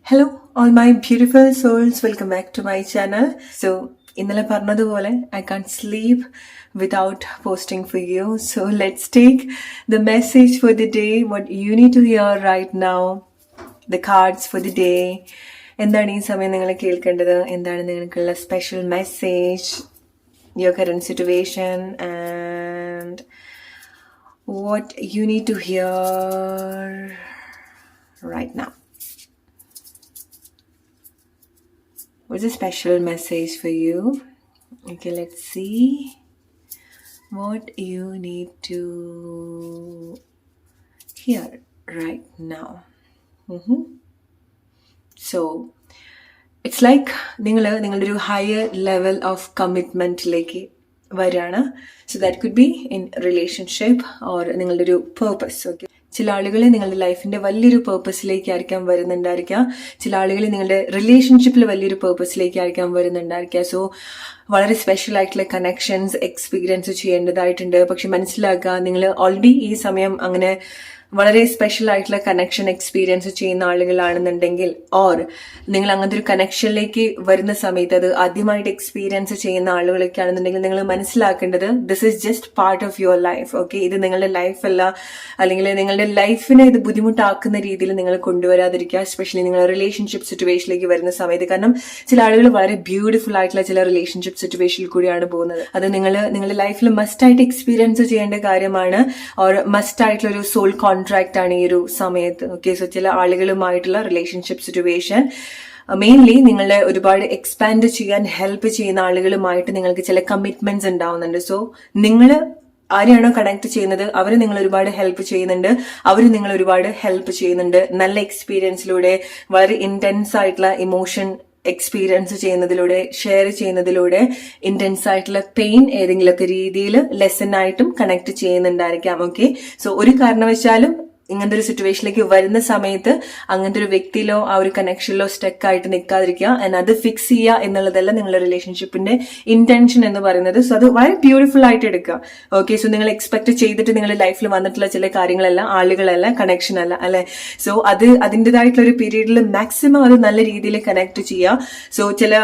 Hello, all my beautiful souls. Welcome back to my channel. So, ഇന്നലെ പറഞ്ഞതുപോലെ I can't sleep without posting for you. So, let's take the message for the day, what you need to hear right now, the cards for the day. എന്താണ് ഈ സമയം നിങ്ങൾ കേൾക്കേണ്ടത്? എന്താണ് നിങ്ങൾക്കുള്ള special message, your current situation, and what you need to hear right now. What's a special message for you? Okay, let's see what you need to hear right now. So, it's like നിങ്ങളുടെ ഒരു higher level of commitmentലേക്ക് വരാണ്. So that could be in relationship or നിങ്ങളുടെ ഒരു purpose. Okay. ചില ആളുകൾ നിങ്ങളുടെ ലൈഫിന്റെ വലിയൊരു പേർപ്പസിലേക്കായിരിക്കാം വരുന്നുണ്ടായിരിക്കുക. ചില ആളുകൾ നിങ്ങളുടെ റിലേഷൻഷിപ്പിൽ വലിയൊരു പേർപ്പസിലേക്കായിരിക്കാം വരുന്നുണ്ടായിരിക്കുക. സോ വളരെ സ്പെഷ്യൽ ആയിട്ടുള്ള കണക്ഷൻസ് എക്സ്പീരിയൻസ് ചെയ്യേണ്ടതായിട്ടുണ്ട്. പക്ഷെ മനസ്സിലാക്കുക, നിങ്ങൾ ഓൾറെഡി ഈ സമയം അങ്ങനെ വളരെ സ്പെഷ്യൽ ആയിട്ടുള്ള കണക്ഷൻ എക്സ്പീരിയൻസ് ചെയ്യുന്ന ആളുകളാണെന്നുണ്ടെങ്കിൽ, ഓർ നിങ്ങൾ അങ്ങനത്തെ ഒരു കണക്ഷനിലേക്ക് വരുന്ന സമയത്ത് അത് ആദ്യമായിട്ട് എക്സ്പീരിയൻസ് ചെയ്യുന്ന ആളുകളൊക്കെ ആണെന്നുണ്ടെങ്കിൽ നിങ്ങൾ മനസ്സിലാക്കേണ്ടത് this is just part of your life. Okay, ഇത് നിങ്ങളുടെ ലൈഫല്ല, അല്ലെങ്കിൽ നിങ്ങളുടെ ലൈഫിനെ ഇത് ബുദ്ധിമുട്ടാക്കുന്ന രീതിയിൽ നിങ്ങൾ കൊണ്ടുവരാതിരിക്കുക. എസ്പെഷ്യലി നിങ്ങൾ റിലേഷൻഷിപ്പ് സിറ്റുവേഷനിലേക്ക് വരുന്ന സമയത്ത്. കാരണം ചില ആളുകൾ വളരെ ബ്യൂട്ടിഫുൾ ആയിട്ടുള്ള ചില റിലേഷൻഷിപ്പ് സിറ്റുവേഷനിൽ കൂടിയാണ് പോകുന്നത്. അത് നിങ്ങളുടെ ലൈഫിൽ മസ്റ്റായിട്ട് എക്സ്പീരിയൻസ് ചെയ്യേണ്ട കാര്യമാണ്. ഓർ മസ്റ്റായിട്ടുള്ള ഒരു സോൾ കോൺട്രാക്ട് ആണ് ഈ ഒരു സമയത്ത്. ഓക്കെ, സോ ചില ആളുകളുമായിട്ടുള്ള റിലേഷൻഷിപ്പ് സിറ്റുവേഷൻ മെയിൻലി നിങ്ങളെ ഒരുപാട് എക്സ്പാൻഡ് ചെയ്യാൻ ഹെൽപ്പ് ചെയ്യുന്ന ആളുകളുമായിട്ട് നിങ്ങൾക്ക് ചില കമ്മിറ്റ്മെന്റ്സ് ഉണ്ടാവുന്നുണ്ട്. സോ നിങ്ങൾ ആരെയാണോ കണക്ട് ചെയ്യുന്നത് അവർ നിങ്ങൾ ഒരുപാട് ഹെൽപ്പ് ചെയ്യുന്നുണ്ട്, അവർ നിങ്ങൾ ഒരുപാട് ഹെൽപ്പ് ചെയ്യുന്നുണ്ട്. നല്ല എക്സ്പീരിയൻസിലൂടെ, വളരെ ഇന്റൻസ് ആയിട്ടുള്ള ഇമോഷൻ എക്സ്പീരിയൻസ് ചെയ്യുന്നതിലൂടെ, ഷെയർ ചെയ്യുന്നതിലൂടെ ഇന്റൻസ് ആയിട്ടുള്ള പെയിൻ ഏതെങ്കിലുമൊക്കെ രീതിയിൽ ലെസൺ ആയിട്ടും കണക്ട് ചെയ്യുന്നുണ്ടായിരിക്കാം. ഓക്കെ, സോ ഒരു കാരണവശാലും ഇങ്ങനത്തെ ഒരു സിറ്റുവേഷനിലേക്ക് വരുന്ന സമയത്ത് അങ്ങനത്തെ ഒരു വ്യക്തിയിലോ ആ ഒരു കണക്ഷനിലോ സ്റ്റക്ക് ആയിട്ട് നിൽക്കാതിരിക്കുക. ആൻഡ് അത് ഫിക്സ് ചെയ്യുക എന്നുള്ളതല്ല നിങ്ങളുടെ റിലേഷൻഷിപ്പിന്റെ ഇന്റൻഷൻ എന്ന് പറയുന്നത്. സോ അത് വളരെ ബ്യൂട്ടിഫുൾ ആയിട്ട് എടുക്കുക. ഓക്കെ, സോ നിങ്ങൾ എക്സ്പെക്ട് ചെയ്തിട്ട് നിങ്ങളുടെ ലൈഫിൽ വന്നിട്ടുള്ള ചില കാര്യങ്ങളല്ല, ആളുകളല്ല, കണക്ഷൻ അല്ല, അല്ലെ? സോ അത് അതിൻ്റെതായിട്ടുള്ള ഒരു പീരീഡിൽ മാക്സിമം അത് നല്ല രീതിയിൽ കണക്ട് ചെയ്യുക. സോ ചില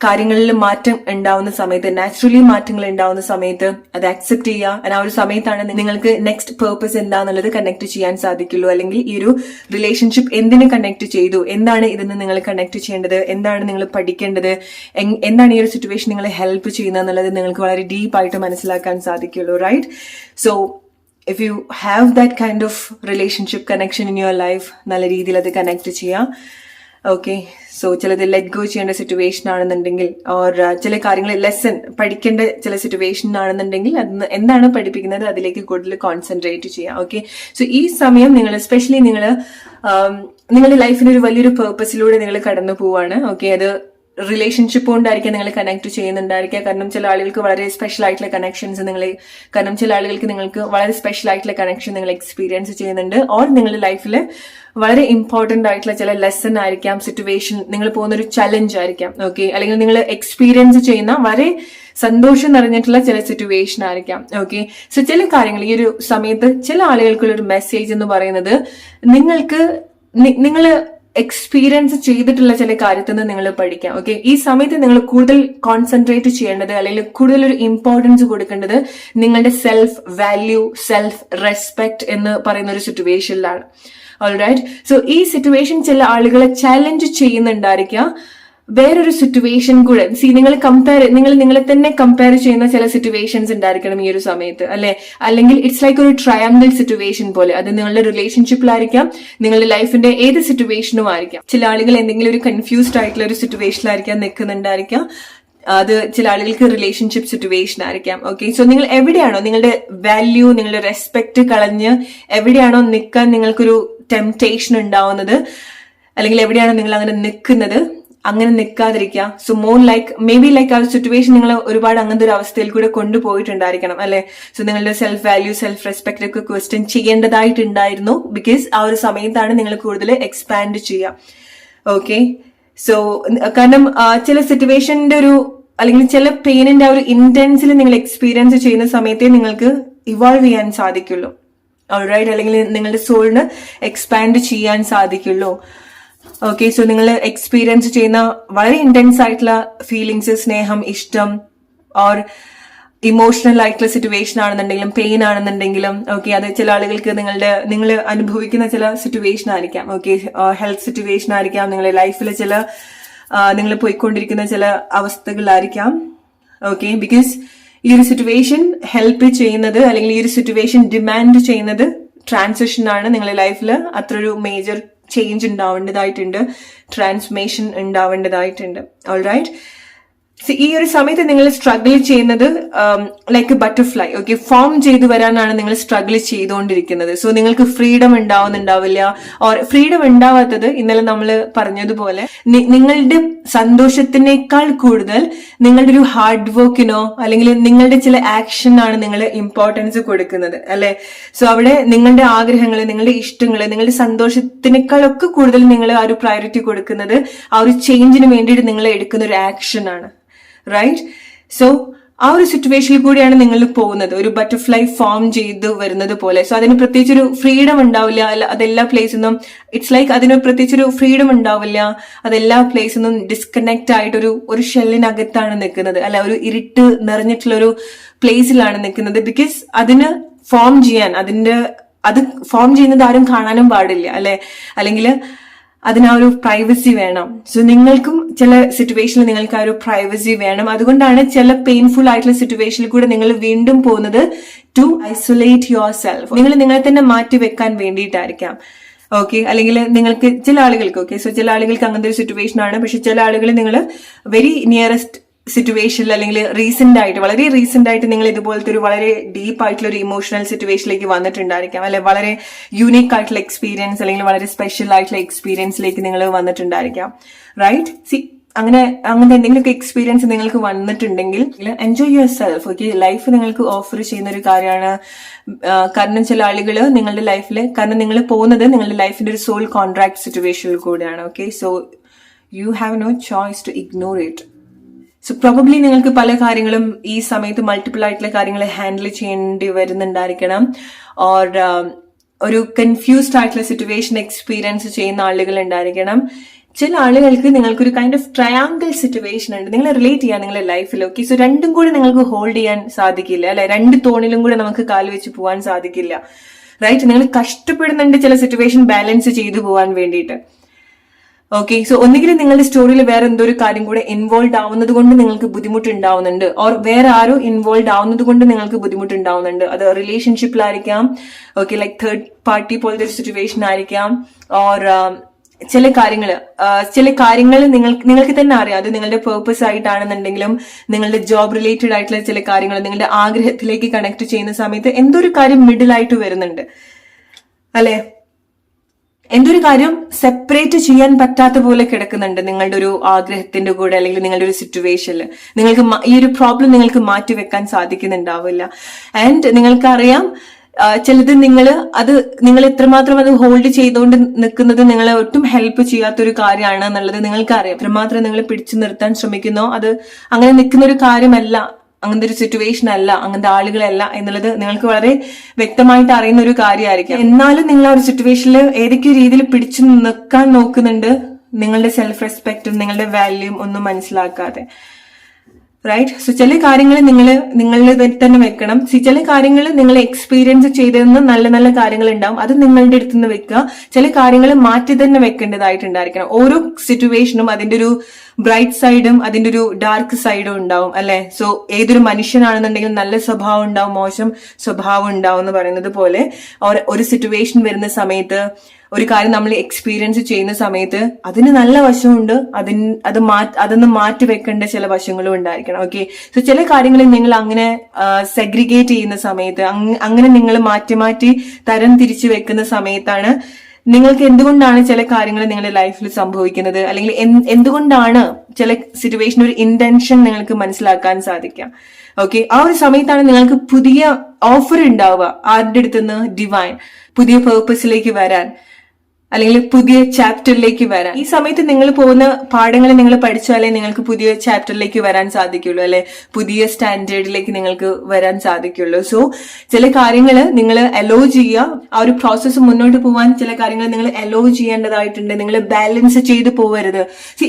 കാര്യങ്ങളിൽ മാറ്റം ഉണ്ടാവുന്ന സമയത്ത്, നാച്ചുറലി മാറ്റങ്ങൾ ഉണ്ടാവുന്ന സമയത്ത് അത് അക്സെപ്റ്റ് ചെയ്യുക. ആ ഒരു സമയത്താണ് നിങ്ങൾക്ക് നെക്സ്റ്റ് പേർപ്പസ് എന്താന്നുള്ളത് കണക്ട് ചെയ്യാൻ സാധിക്കുള്ളൂ. അല്ലെങ്കിൽ ഈ ഒരു റിലേഷൻഷിപ്പ് എന്തിനെ കണക്ട് ചെയ്തു, എന്താണ് ഇതിന് നിങ്ങൾ കണക്ട് ചെയ്യേണ്ടത്, എന്താണ് നിങ്ങൾ പഠിക്കേണ്ടത്, എന്താണ് ഈ ഒരു സിറ്റുവേഷൻ നിങ്ങളെ ഹെൽപ്പ് ചെയ്യുന്നത് എന്നുള്ളത് നിങ്ങൾക്ക് വളരെ ഡീപ്പായിട്ട് മനസ്സിലാക്കാൻ സാധിക്കുള്ളൂ. Right? So if you have that kind of relationship connection in your life, നല്ല രീതിയിൽ അത് കണക്ട് ചെയ്യാം. ഓക്കെ, സോ ചിലത് ലെറ്റ് ഗോ ചെയ്യേണ്ട സിറ്റുവേഷൻ ആണെന്നുണ്ടെങ്കിൽ, ഓർ ചില കാര്യങ്ങൾ ലെസൺ പഠിക്കേണ്ട ചില സിറ്റുവേഷൻ ആണെന്നുണ്ടെങ്കിൽ അത് എന്താണ് പഠിപ്പിക്കുന്നത് അതിലേക്ക് കൂടുതൽ കോൺസെൻട്രേറ്റ് ചെയ്യാം. ഓക്കെ, സോ ഈ സമയം നിങ്ങൾ എസ്പെഷ്യലി നിങ്ങളുടെ ലൈഫിന് ഒരു വലിയൊരു പേർപ്പസിലൂടെ നിങ്ങൾ കടന്നു പോവാണ്. ഓക്കെ, അത് റിലേഷൻഷിപ്പ് കൊണ്ടായിരിക്കാം നിങ്ങൾ കണക്ട് ചെയ്യുന്നുണ്ടായിരിക്കുക. കാരണം ചില ആളുകൾക്ക് വളരെ സ്പെഷ്യൽ ആയിട്ടുള്ള കണക്ഷൻസ് ചില ആളുകൾക്ക് നിങ്ങൾക്ക് വളരെ സ്പെഷ്യൽ ആയിട്ടുള്ള കണക്ഷൻ നിങ്ങൾ എക്സ്പീരിയൻസ് ചെയ്യുന്നുണ്ട്. ഓർ നിങ്ങളുടെ ലൈഫിൽ വളരെ ഇമ്പോർട്ടന്റ് ആയിട്ടുള്ള ചില ലെസൺ ആയിരിക്കാം, സിറ്റുവേഷൻ, നിങ്ങൾ പോകുന്ന ഒരു ചലഞ്ച് ആയിരിക്കാം. ഓക്കെ, അല്ലെങ്കിൽ നിങ്ങൾ എക്സ്പീരിയൻസ് ചെയ്യുന്ന വളരെ സന്തോഷം നിറഞ്ഞിട്ടുള്ള ചില സിറ്റുവേഷൻ ആയിരിക്കാം. ഓക്കെ, സോ ചില കാര്യങ്ങൾ ഈ ഒരു സമയത്ത് ചില ആളുകൾക്കുള്ള ഒരു മെസ്സേജ് എന്ന് പറയുന്നത്, നിങ്ങൾ എക്സ്പീരിയൻസ് ചെയ്തിട്ടുള്ള ചില കാര്യത്തിൽ നിന്ന് നിങ്ങൾ പഠിക്കാം. ഓക്കെ, ഈ സമയത്ത് നിങ്ങൾ കൂടുതൽ കോൺസെൻട്രേറ്റ് ചെയ്യേണ്ടത്, അല്ലെങ്കിൽ കൂടുതൽ ഒരു ഇമ്പോർട്ടൻസ് കൊടുക്കേണ്ടത് നിങ്ങളുടെ സെൽഫ് വാല്യൂ, സെൽഫ് റെസ്പെക്ട് എന്ന് പറയുന്ന ഒരു സിറ്റുവേഷനിലാണ്. ഓൾറൈറ്റ്? സോ ഈ സിറ്റുവേഷൻ ചില ആളുകളെ ചാലഞ്ച് ചെയ്യുന്നുണ്ടായിരിക്കാം വേറൊരു സിറ്റുവേഷൻ കൂടെ. നിങ്ങൾ നിങ്ങളെ തന്നെ കമ്പയർ ചെയ്യുന്ന ചില സിറ്റുവേഷൻസ് ഉണ്ടായിരിക്കണം ഈ ഒരു സമയത്ത്, അല്ലെ? അല്ലെങ്കിൽ ഇറ്റ്സ് ലൈക്ക് ഒരു ട്രയാങ്കിൾ സിറ്റുവേഷൻ പോലെ. അത് നിങ്ങളുടെ റിലേഷൻഷിപ്പിലായിരിക്കാം, നിങ്ങളുടെ ലൈഫിന്റെ ഏത് സിറ്റുവേഷനും ആയിരിക്കാം. ചില ആളുകൾ എന്തെങ്കിലും ഒരു കൺഫ്യൂസ്ഡ് ആയിട്ടുള്ള ഒരു സിറ്റുവേഷനിലായിരിക്കാം നിൽക്കുന്നുണ്ടായിരിക്കാം. അത് ചില ആളുകൾക്ക് റിലേഷൻഷിപ്പ് സിറ്റുവേഷൻ ആയിരിക്കാം. ഓക്കെ, സോ നിങ്ങൾ എവിടെയാണോ നിങ്ങളുടെ വാല്യൂ, നിങ്ങളുടെ റെസ്പെക്ട് കളഞ്ഞ് എവിടെയാണോ നിൽക്കാൻ നിങ്ങൾക്കൊരു ടെംപ്റ്റേഷൻ ഉണ്ടാവുന്നത്, അല്ലെങ്കിൽ എവിടെയാണോ നിങ്ങൾ അങ്ങനെ നിൽക്കുന്നത്, അങ്ങനെ നിൽക്കാതിരിക്കുക. സോ മോർ മേ ബി ആ സിറ്റുവേഷൻ നിങ്ങൾ ഒരുപാട് അങ്ങനത്തെ ഒരു അവസ്ഥയിൽ കൂടെ കൊണ്ടുപോയിട്ടുണ്ടായിരിക്കണം, അല്ലെ? സോ നിങ്ങളുടെ സെൽഫ് വാല്യൂ, സെൽഫ് റെസ്പെക്ട് ഒക്കെ ക്വസ്റ്റ്യൻ ചെയ്യേണ്ടതായിട്ടുണ്ടായിരുന്നു. ബിക്കോസ് ആ ഒരു സമയത്താണ് നിങ്ങൾ കൂടുതൽ എക്സ്പാൻഡ് ചെയ്യുക. ഓക്കെ, സോ കാരണം ചില സിറ്റുവേഷന്റെ ഒരു, അല്ലെങ്കിൽ ചില പെയിനിന്റെ ആ ഒരു ഇന്റൻസിൽ നിങ്ങൾ എക്സ്പീരിയൻസ് ചെയ്യുന്ന സമയത്തേ നിങ്ങൾക്ക് ഇവോൾവ് ചെയ്യാൻ സാധിക്കുള്ളൂ. ഓൾറൈറ്റ്? അല്ലെങ്കിൽ നിങ്ങളുടെ സോളിന് എക്സ്പാൻഡ് ചെയ്യാൻ സാധിക്കുള്ളൂ. ഓക്കെ, സോ നിങ്ങൾ എക്സ്പീരിയൻസ് ചെയ്യുന്ന വളരെ ഇന്റൻസ് ആയിട്ടുള്ള ഫീലിങ്സ്, സ്നേഹം, ഇഷ്ടം ഓർ ഇമോഷണൽ ആയിട്ടുള്ള സിറ്റുവേഷൻ ആണെന്നുണ്ടെങ്കിലും പെയിൻ ആണെന്നുണ്ടെങ്കിലും ഓക്കെ, അത് ചില ആളുകൾക്ക് നിങ്ങൾ അനുഭവിക്കുന്ന ചില സിറ്റുവേഷൻ ആയിരിക്കാം. ഓക്കെ, ഹെൽത്ത് സിറ്റുവേഷൻ ആയിരിക്കാം, നിങ്ങളുടെ ലൈഫിൽ ചില നിങ്ങൾ പോയിക്കൊണ്ടിരിക്കുന്ന ചില അവസ്ഥകളായിരിക്കാം. ഓക്കെ, ബിക്കോസ് ഈ ഒരു സിറ്റുവേഷൻ ഹെൽപ്പ് ചെയ്യുന്നത് അല്ലെങ്കിൽ ഈ ഒരു സിറ്റുവേഷൻ ഡിമാൻഡ് ചെയ്യുന്നത് ട്രാൻസിഷൻ ആണ്. നിങ്ങളുടെ ലൈഫിൽ അത്ര ഒരു മേജർ ചേഞ്ച് ഉണ്ടാവേണ്ടതായിട്ടുണ്ട്, ട്രാൻസ്ഫോർമേഷൻ ഉണ്ടാവേണ്ടതായിട്ടുണ്ട്. ഓൾറൈറ്റ്, ഈ ഒരു സമയത്ത് നിങ്ങൾ സ്ട്രഗിൾ ചെയ്യുന്നത് ലൈക്ക് ബട്ടർഫ്ലൈ. ഓക്കെ, ഫോം ചെയ്തു വരാനാണ് നിങ്ങൾ സ്ട്രഗിൾ ചെയ്തുകൊണ്ടിരിക്കുന്നത്. സോ നിങ്ങൾക്ക് ഫ്രീഡം ഉണ്ടാവുന്നുണ്ടാവില്ല. ഓർ ഫ്രീഡം ഉണ്ടാവാത്തത് ഇന്നലെ നമ്മൾ പറഞ്ഞതുപോലെ നിങ്ങളുടെ സന്തോഷത്തിനേക്കാൾ കൂടുതൽ നിങ്ങളുടെ ഒരു ഹാർഡ് വർക്കിനോ അല്ലെങ്കിൽ നിങ്ങളുടെ ചില ആക്ഷനാണ് നിങ്ങൾ ഇമ്പോർട്ടൻസ് കൊടുക്കുന്നത്, അല്ലെ? സോ അവിടെ നിങ്ങളുടെ ആഗ്രഹങ്ങൾ, നിങ്ങളുടെ ഇഷ്ടങ്ങൾ, നിങ്ങളുടെ സന്തോഷത്തിനേക്കാളൊക്കെ കൂടുതൽ നിങ്ങൾ ആ ഒരു പ്രയോറിറ്റി കൊടുക്കുന്നത് ആ ഒരു ചേഞ്ചിന് വേണ്ടിയിട്ട് നിങ്ങൾ എടുക്കുന്ന ഒരു ആക്ഷൻ ആണ്. റൈറ്റ്? സോ ആ ഒരു സിറ്റുവേഷനിൽ കൂടിയാണ് നിങ്ങൾ പോകുന്നത്, ഒരു ബട്ടർഫ്ലൈ ഫോം ചെയ്ത് വരുന്നത് പോലെ. സോ അതിന് പ്രത്യേകിച്ചൊരു ഫ്രീഡം ഉണ്ടാവില്ല. അതെല്ലാ പ്ലേസിൽ നിന്നും ഇറ്റ്സ് ലൈക്ക് അതിന് പ്രത്യേകിച്ചൊരു ഫ്രീഡം ഉണ്ടാവില്ല. അതെല്ലാ പ്ലേസിൽ നിന്നും ഡിസ്കണക്ട് ആയിട്ട് ഒരു ഷെല്ലിനകത്താണ് നിൽക്കുന്നത്, അല്ല ഒരു ഇരുട്ട് നിറഞ്ഞിട്ടുള്ള ഒരു പ്ലേസിലാണ് നിൽക്കുന്നത്. ബിക്കോസ് അതിന് ഫോം ചെയ്യാൻ അത് ഫോം ചെയ്യുന്നത് ആരും കാണാനും പാടില്ല, അല്ലെ? അല്ലെങ്കിൽ അതിന് ആ ഒരു പ്രൈവസി വേണം. സോ നിങ്ങൾക്കും ചില സിറ്റുവേഷനിൽ നിങ്ങൾക്ക് ആ ഒരു പ്രൈവസി വേണം. അതുകൊണ്ടാണ് ചില പെയിൻഫുൾ ആയിട്ടുള്ള സിറ്റുവേഷനിൽ കൂടെ നിങ്ങൾ വീണ്ടും പോകുന്നത് ടു ഐസൊലേറ്റ് യുവർ സെൽഫ്. നിങ്ങൾ നിങ്ങളെ തന്നെ മാറ്റി വെക്കാൻ വേണ്ടിയിട്ടായിരിക്കാം. ഓക്കെ, അല്ലെങ്കിൽ നിങ്ങൾക്ക് ചില ആളുകൾക്ക് ഓക്കെ, സോ ചില ആളുകൾക്ക് അങ്ങനത്തെ ഒരു സിറ്റുവേഷൻ ആണ്. പക്ഷെ ചില ആളുകൾ നിങ്ങൾ വെരി നിയറസ്റ്റ് സിറ്റുവേഷനിൽ അല്ലെങ്കിൽ വളരെ റീസെന്റ് ആയിട്ട് നിങ്ങൾ ഇതുപോലത്തെ ഒരു വളരെ ഡീപ്പ് ആയിട്ടുള്ള ഒരു ഇമോഷണൽ സിറ്റുവേഷനിലേക്ക് വന്നിട്ടുണ്ടായിരിക്കാം, അല്ലെ? വളരെ യൂണീക്ക് ആയിട്ടുള്ള എക്സ്പീരിയൻസ് അല്ലെങ്കിൽ വളരെ സ്പെഷ്യൽ ആയിട്ടുള്ള എക്സ്പീരിയൻസിലേക്ക് നിങ്ങൾ വന്നിട്ടുണ്ടായിരിക്കാം. റൈറ്റ്? അങ്ങനത്തെ എന്തെങ്കിലുമൊക്കെ എക്സ്പീരിയൻസ് നിങ്ങൾക്ക് വന്നിട്ടുണ്ടെങ്കിൽ enjoy your self. Okay, life നിങ്ങൾക്ക് ഓഫർ ചെയ്യുന്ന ഒരു കാര്യമാണ്. കാരണം ചില ആളുകൾ നിങ്ങളുടെ ലൈഫിൽ, കാരണം നിങ്ങൾ പോകുന്നത് നിങ്ങളുടെ ലൈഫിന്റെ ഒരു സോൾ കോൺട്രാക്ട് സിറ്റുവേഷനിൽ കൂടെയാണ്. Okay, so you have no choice to ignore it. So probably നിങ്ങൾക്ക് പല കാര്യങ്ങളും ഈ സമയത്ത് മൾട്ടിപ്പിൾ ആയിട്ടുള്ള കാര്യങ്ങൾ ഹാൻഡിൽ ചെയ്യേണ്ടി വരുന്നുണ്ടായിരിക്കണം. ഓർ ഒരു കൺഫ്യൂസ്ഡ് ആയിട്ടുള്ള സിറ്റുവേഷൻ എക്സ്പീരിയൻസ് ചെയ്യുന്ന ആളുകൾ ഉണ്ടായിരിക്കണം. ചില ആളുകൾക്ക് നിങ്ങൾക്കൊരു കൈൻഡ് ഓഫ് ട്രയാങ്കിൾ സിറ്റുവേഷൻ ഉണ്ട്, നിങ്ങൾ റിലേറ്റ് ചെയ്യാൻ നിങ്ങളുടെ ലൈഫിൽ. ഓക്കെ, സോ രണ്ടും കൂടെ നിങ്ങൾക്ക് ഹോൾഡ് ചെയ്യാൻ സാധിക്കില്ല, അല്ലെ? രണ്ട് തോണിലും കൂടെ നമുക്ക് കാല് വെച്ച് പോകാൻ സാധിക്കില്ല. റൈറ്റ്? നിങ്ങൾ കഷ്ടപ്പെടുന്നുണ്ട് ചില സിറ്റുവേഷൻ ബാലൻസ് ചെയ്തു പോകാൻ വേണ്ടിയിട്ട്. ഓക്കെ, സോ ഒന്നുകിൽ നിങ്ങളുടെ സ്റ്റോറിയിൽ വേറെ എന്തോ ഒരു കാര്യം കൂടെ ഇൻവോൾവ് ആവുന്നത് കൊണ്ട് നിങ്ങൾക്ക് ബുദ്ധിമുട്ടുണ്ടാവുന്നുണ്ട്, ഓർ വേറെ ആരോ ഇൻവോൾവ് ആവുന്നത് കൊണ്ട് നിങ്ങൾക്ക് ബുദ്ധിമുട്ടുണ്ടാവുന്നുണ്ട്. അത് റിലേഷൻഷിപ്പിലായിരിക്കാം, ഓക്കെ, ലൈക്ക് തേർഡ് പാർട്ടി പോലത്തെ ഒരു സിറ്റുവേഷൻ ആയിരിക്കാം. ഓർ ചില കാര്യങ്ങൾ നിങ്ങൾക്ക് തന്നെ അറിയാം, അത് നിങ്ങളുടെ പേർപ്പസ് ആയിട്ടാണെന്നുണ്ടെങ്കിലും നിങ്ങളുടെ ജോബ് റിലേറ്റഡ് ആയിട്ടുള്ള ചില കാര്യങ്ങൾ നിങ്ങളുടെ ആഗ്രഹത്തിലേക്ക് കണക്ട് ചെയ്യുന്ന സമയത്ത് എന്തോ ഒരു കാര്യം മിഡിൽ ആയിട്ട് വരുന്നുണ്ട്, അല്ലെ? എന്തൊരു കാര്യം സെപ്പറേറ്റ് ചെയ്യാൻ പറ്റാത്ത പോലെ കിടക്കുന്നുണ്ട് നിങ്ങളുടെ ഒരു ആഗ്രഹത്തിന്റെ കൂടെ അല്ലെങ്കിൽ നിങ്ങളുടെ ഒരു സിറ്റുവേഷനിൽ. നിങ്ങൾക്ക് ഈ ഒരു പ്രോബ്ലം നിങ്ങൾക്ക് മാറ്റി വെക്കാൻ സാധിക്കുന്നുണ്ടാവില്ല. ആൻഡ് നിങ്ങൾക്കറിയാം ചിലത് നിങ്ങൾ എത്രമാത്രം അത് ഹോൾഡ് ചെയ്തുകൊണ്ട് നിൽക്കുന്നത് നിങ്ങളെ ഒട്ടും ഹെൽപ്പ് ചെയ്യാത്തൊരു കാര്യമാണ് എന്നുള്ളത് നിങ്ങൾക്കറിയാം. എത്രമാത്രം നിങ്ങൾ പിടിച്ചു നിർത്താൻ ശ്രമിക്കുന്നോ അത് അങ്ങനെ നിൽക്കുന്ന ഒരു കാര്യമല്ല, അങ്ങനത്തെ ഒരു സിറ്റുവേഷൻ അല്ല, അങ്ങനത്തെ ആളുകളല്ല എന്നുള്ളത് നിങ്ങൾക്ക് വളരെ വ്യക്തമായിട്ട് അറിയുന്ന ഒരു കാര്യമായിരിക്കും. എന്നാലും നിങ്ങൾ ആ ഒരു സിറ്റുവേഷനിൽ ഏതൊക്കെ രീതിയിൽ പിടിച്ചു നിൽക്കാൻ നോക്കുന്നുണ്ട്, നിങ്ങളുടെ സെൽഫ് റെസ്പെക്റ്റും നിങ്ങളുടെ വാല്യൂം ഒന്നും മനസ്സിലാക്കാതെ. റൈറ്റ്? സോ ചില കാര്യങ്ങൾ നിങ്ങളിൽ തന്നെ വെക്കണം. ചില കാര്യങ്ങൾ നിങ്ങൾ എക്സ്പീരിയൻസ് ചെയ്തെന്ന് നല്ല നല്ല കാര്യങ്ങൾ ഉണ്ടാവും, അത് നിങ്ങളുടെ അടുത്ത് നിന്ന് വെക്കുക. ചില കാര്യങ്ങൾ മാറ്റി തന്നെ വെക്കേണ്ടതായിട്ടുണ്ടായിരിക്കണം. ഓരോ സിറ്റുവേഷനും അതിന്റെ ഒരു ബ്രൈറ്റ് സൈഡും അതിന്റെ ഒരു ഡാർക്ക് സൈഡും ഉണ്ടാവും, അല്ലെ? സോ ഏതൊരു മനുഷ്യനാണെന്നുണ്ടെങ്കിൽ നല്ല സ്വഭാവം ഉണ്ടാവും, മോശം സ്വഭാവം ഉണ്ടാവും എന്ന് പറയുന്നത് പോലെ ഒരു സിറ്റുവേഷൻ വരുന്ന സമയത്ത്, ഒരു കാര്യം നമ്മൾ എക്സ്പീരിയൻസ് ചെയ്യുന്ന സമയത്ത് അതിന് നല്ല വശമുണ്ട്, അതൊന്ന് മാറ്റി വെക്കേണ്ട ചില വശങ്ങളും ഉണ്ടായിരിക്കണം. ഓക്കെ, സോ ചില കാര്യങ്ങളിൽ നിങ്ങൾ അങ്ങനെ സെഗ്രിഗേറ്റ് ചെയ്യുന്ന സമയത്ത്, അങ്ങനെ നിങ്ങൾ മാറ്റി തരം തിരിച്ചു വെക്കുന്ന സമയത്താണ് നിങ്ങൾക്ക് എന്തുകൊണ്ടാണ് ചില കാര്യങ്ങൾ നിങ്ങളുടെ ലൈഫിൽ സംഭവിക്കുന്നത്, അല്ലെങ്കിൽ എന്തുകൊണ്ടാണ് ചില സിറ്റുവേഷൻ ഒരു ഇന്റൻഷൻ നിങ്ങൾക്ക് മനസ്സിലാക്കാൻ സാധിക്കാം. ഓക്കെ, ആ ഒരു സമയത്താണ് നിങ്ങൾക്ക് പുതിയ ഓഫർ ഉണ്ടാവുക ആരുടെ അടുത്തുനിന്ന്, ഡിവൈൻ, പുതിയ പേർപ്പസിലേക്ക് വരാൻ, അല്ലെങ്കിൽ പുതിയ ചാപ്റ്ററിലേക്ക് വരാൻ. ഈ സമയത്ത് നിങ്ങൾ പോകുന്ന പാഠങ്ങൾ നിങ്ങൾ പഠിച്ചാലേ നിങ്ങൾക്ക് പുതിയ ചാപ്റ്ററിലേക്ക് വരാൻ സാധിക്കുള്ളൂ, അല്ലെ പുതിയ സ്റ്റാൻഡേർഡിലേക്ക് നിങ്ങൾക്ക് വരാൻ സാധിക്കുള്ളൂ. സോ ചില കാര്യങ്ങൾ നിങ്ങൾ അലോ ചെയ്യുക. ആ ഒരു പ്രോസസ്സ് മുന്നോട്ട് പോകാൻ ചില കാര്യങ്ങൾ നിങ്ങൾ അലോ ചെയ്യേണ്ടതായിട്ടുണ്ട്. നിങ്ങൾ ബാലൻസ് ചെയ്ത് പോവരുത്.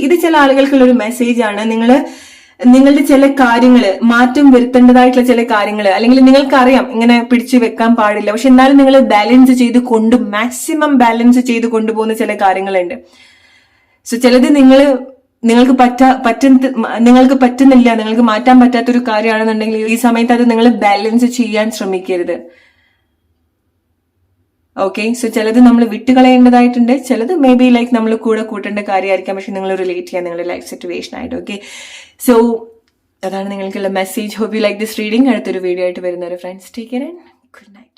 ഇത് ചില ആളുകൾക്കുള്ള ഒരു മെസ്സേജ് ആണ്. നിങ്ങളുടെ ചില കാര്യങ്ങൾ മാറ്റം വരുത്തേണ്ടതായിട്ടുള്ള ചില കാര്യങ്ങൾ, അല്ലെങ്കിൽ നിങ്ങൾക്കറിയാം ഇങ്ങനെ പിടിച്ചു വെക്കാൻ പാടില്ല, പക്ഷെ എന്നാലും നിങ്ങൾ ബാലൻസ് ചെയ്ത് മാക്സിമം ബാലൻസ് ചെയ്ത് കൊണ്ടുപോകുന്ന ചില കാര്യങ്ങളുണ്ട്. സോ ചിലത് നിങ്ങൾക്ക് പറ്റുന്നില്ല, നിങ്ങൾക്ക് മാറ്റാൻ പറ്റാത്തൊരു കാര്യമാണെന്നുണ്ടെങ്കിൽ ഈ സമയത്ത് അത് നിങ്ങൾ ബാലൻസ് ചെയ്യാൻ ശ്രമിക്കരുത്. ഓക്കെ, സോ ചിലത് നമ്മൾ വിട്ടുകളയേണ്ടതായിട്ടുണ്ട്, ചിലത് മേ ബി ലൈക്ക് നമ്മൾ കൂടെ കൂട്ടേണ്ട കാര്യമായിരിക്കാം, പക്ഷെ നിങ്ങൾ റിലേറ്റ് ചെയ്യാൻ നിങ്ങളുടെ ലൈഫ് സിറ്റുവേഷൻ ആയിട്ട്. ഓക്കെ, സോ അതാണ് നിങ്ങൾക്കുള്ള message. Hope you like this reading. അടുത്തൊരു വീഡിയോ ആയിട്ട് വരുന്നവരെ friends, take care and good night.